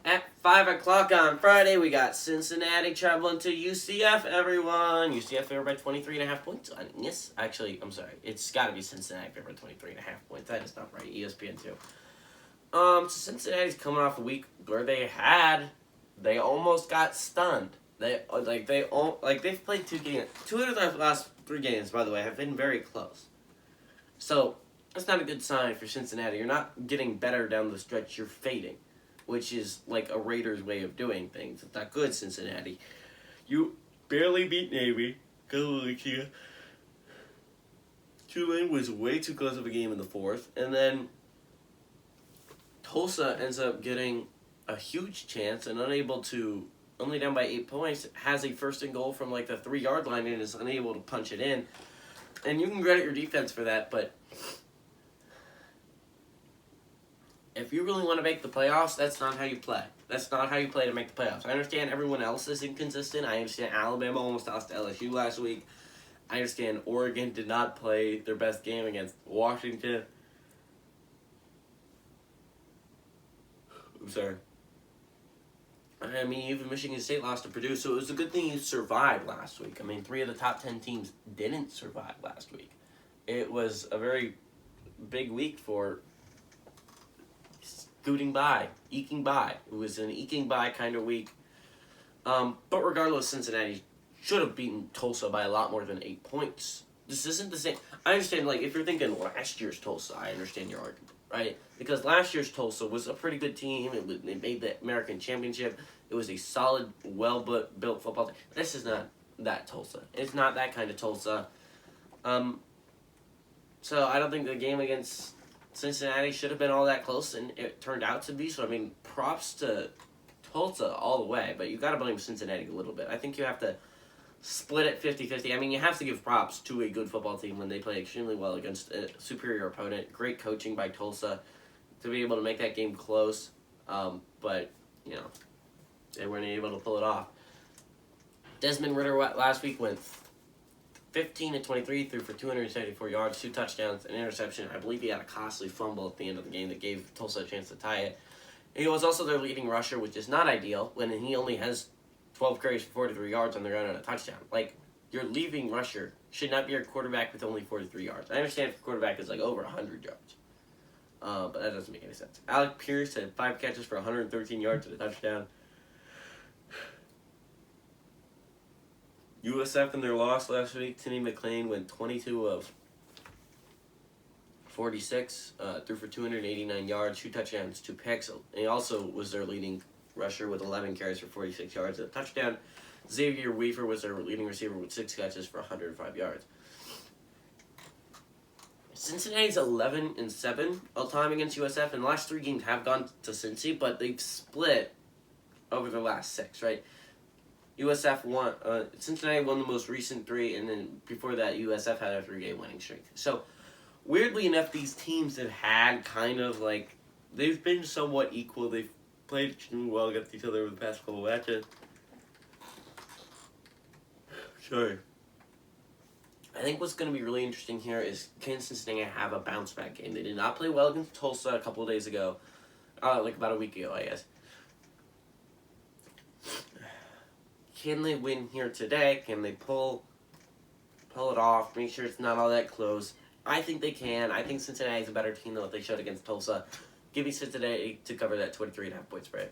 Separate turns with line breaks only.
At 5 o'clock on Friday, we got Cincinnati traveling to UCF, everyone. UCF favored by 23.5 points. Yes, actually, I'm sorry. It's got to be Cincinnati favored by 23.5 points. That is not right. ESPN 2. So Cincinnati's coming off a week where they almost got stunned. They've played 2 games. 2 out of their last 3 games, by the way, have been very close. So that's not a good sign for Cincinnati. You're not getting better down the stretch. You're fading, which is like a Raiders way of doing things. It's not good, Cincinnati. You barely beat Navy. Tulane was way too close of a game in the 4th. And then Tulsa ends up getting a huge chance and only down by 8 points, has a 1st and goal from like the 3-yard line and is unable to punch it in. And you can credit your defense for that, but if you really want to make the playoffs, that's not how you play. That's not how you play to make the playoffs. I understand everyone else is inconsistent. I understand Alabama almost lost to LSU last week. I understand Oregon did not play their best game against Washington. I'm sorry. I mean, even Michigan State lost to Purdue, so it was a good thing you survived last week. I mean, 3 of the top 10 teams didn't survive last week. It was a very big week for scooting by, eking by. It was an eking by kind of week. But regardless, Cincinnati should have beaten Tulsa by a lot more than 8 points. This isn't the same. I understand, like, if you're thinking last year's Tulsa, I understand your argument, right? Because last year's Tulsa was a pretty good team. They made the American Championship. It was a solid, well-built football team. This is not that Tulsa. It's not that kind of Tulsa. So I don't think the game against Cincinnati should have been all that close, and it turned out to be. So, I mean, props to Tulsa all the way, but you got to blame Cincinnati a little bit. I think you have to split it 50-50. I mean, you have to give props to a good football team when they play extremely well against a superior opponent. Great coaching by Tulsa to be able to make that game close, but, you know, they weren't able to pull it off. Desmond Ridder last week went 15-23, threw for 274 yards, 2 touchdowns, an interception. I believe he had a costly fumble at the end of the game that gave Tulsa a chance to tie it. He was also their leading rusher, which is not ideal when he only has 12 carries for 43 yards on the ground and a touchdown. Like, your leading rusher should not be your quarterback with only 43 yards. I understand if your quarterback is like over 100 yards, but that doesn't make any sense. Alec Pierce had 5 catches for 113 yards and a touchdown. USF in their loss last week, Timmy McClain went 22 of 46, threw for 289 yards, 2 touchdowns, 2 picks. And he also was their leading rusher with 11 carries for 46 yards and a touchdown. Xavier Weaver was their leading receiver with 6 catches for 105 yards. Cincinnati's 11-7 all time against USF, and the last 3 games have gone to Cincy, but they've split over the last 6, right? USF won. Cincinnati won the most recent 3, and then before that, USF had a 3-game winning streak. So, weirdly enough, these teams have had kind of like, they've been somewhat equal. They've played extremely well against each other over the past couple of matches. Sorry. I think what's going to be really interesting here is can Cincinnati have a bounce back game? They did not play well against Tulsa a couple of days ago, like about a week ago, I guess. Can they win here today? Can they pull it off? Make sure it's not all that close. I think they can. I think Cincinnati is a better team than what they showed against Tulsa. Give me Cincinnati to cover that 23.5 point spread.